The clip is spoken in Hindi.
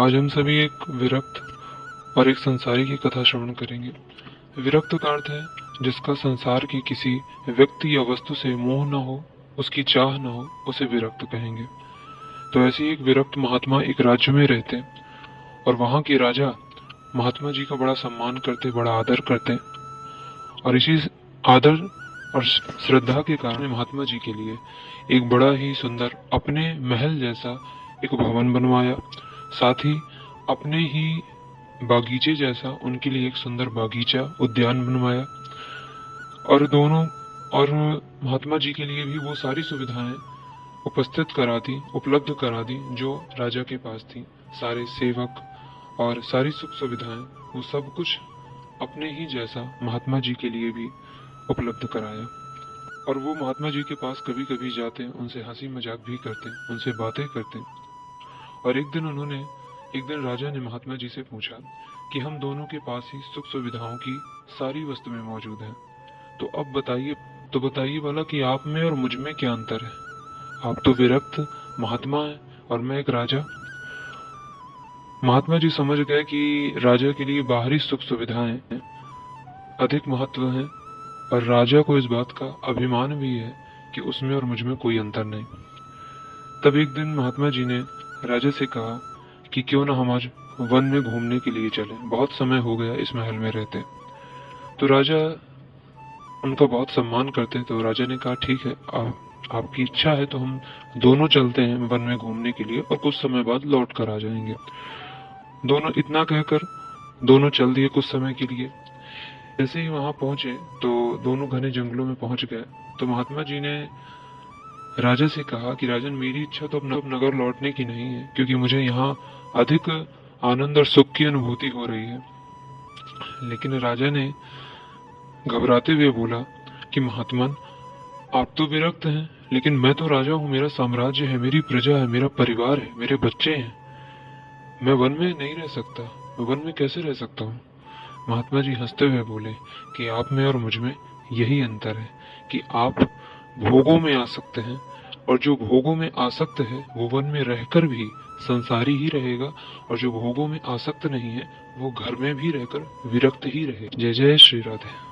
आज हम सभी एक विरक्त और एक संसारी की कथा श्रवण करेंगे। विरक्त का अर्थ है जिसका संसार की किसी व्यक्ति या वस्तु से मोह न हो, उसकी चाह न हो, उसे विरक्त कहेंगे। तो ऐसे ही एक विरक्त महात्मा एक राज्य में रहते और वहां के राजा महात्मा जी का बड़ा सम्मान करते, बड़ा आदर करते और इसी आदर और श्रद्धा के कारण महात्मा जी के लिए एक बड़ा ही सुंदर अपने महल जैसा एक भवन बनवाया। साथ ही अपने ही बागीचे जैसा उनके लिए एक सुंदर बागीचा उद्यान बनवाया और महात्मा जी के लिए भी वो सारी सुविधाएं उपस्थित करा दी, उपलब्ध करा दी जो राजा के पास थी। सारे सेवक और सारी सुख सुविधाएं, वो सब कुछ अपने ही जैसा महात्मा जी के लिए भी उपलब्ध कराया। और वो महात्मा जी के पास कभी कभी जाते, उनसे हंसी मजाक भी करते, उनसे बातें करते। और एक दिन राजा ने महात्मा जी से पूछा कि हम दोनों के पास ही सुख सुविधाओं की सारी वस्तुएं मौजूद हैं, तो अब बताइए वाला कि आप में और मुझ में क्या अंतर है। आप तो विरक्त महात्मा हैं और मैं एक राजा। महात्मा जी समझ गए कि राजा के लिए बाहरी सुख सुविधाएं अधिक महत्व है और राजा को इस बात का अभिमान भी है कि उसमें और मुझ में कोई अंतर नहीं। तब एक दिन महात्मा जी ने राजा से कहा कि क्यों ना हम आज वन में घूमने के लिए चलें, बहुत समय हो गया इस महल में रहते। तो राजा उनका बहुत सम्मान करते, तो राजा ने कहा ठीक है, आपकी इच्छा है तो हम दोनों चलते हैं वन में घूमने के लिए और कुछ समय बाद लौट कर आ जाएंगे। दोनों इतना कहकर दोनों चल दिए कुछ समय के लिए। जैसे ही वहां पहुंचे तो दोनों घने जंगलों में पहुंच गए। तो महात्मा जी ने राजा से कहा कि राजन, मेरी इच्छा तो अब नगर लौटने की नहीं है, क्योंकि मुझे यहाँ अधिक आनंद और सुख की अनुभूति हो रही है। लेकिन राजा ने घबराते हुए बोला कि महात्मन, आप तो विरक्त हैं, लेकिन मैं तो राजा हूँ, मेरा साम्राज्य है, मेरी प्रजा है, मेरा परिवार है, मेरे बच्चे हैं। मैं वन में नहीं रह सकता, मैं वन में कैसे रह सकता हूँ। महात्मा जी हंसते हुए बोले कि आप में और मुझ में यही अंतर है कि आप भोगों में आ सकते हैं और जो भोगों में आसक्त है वो वन में रहकर भी संसारी ही रहेगा, और जो भोगों में आसक्त नहीं है वो घर में भी रहकर विरक्त ही रहे। जय जय श्री राधे।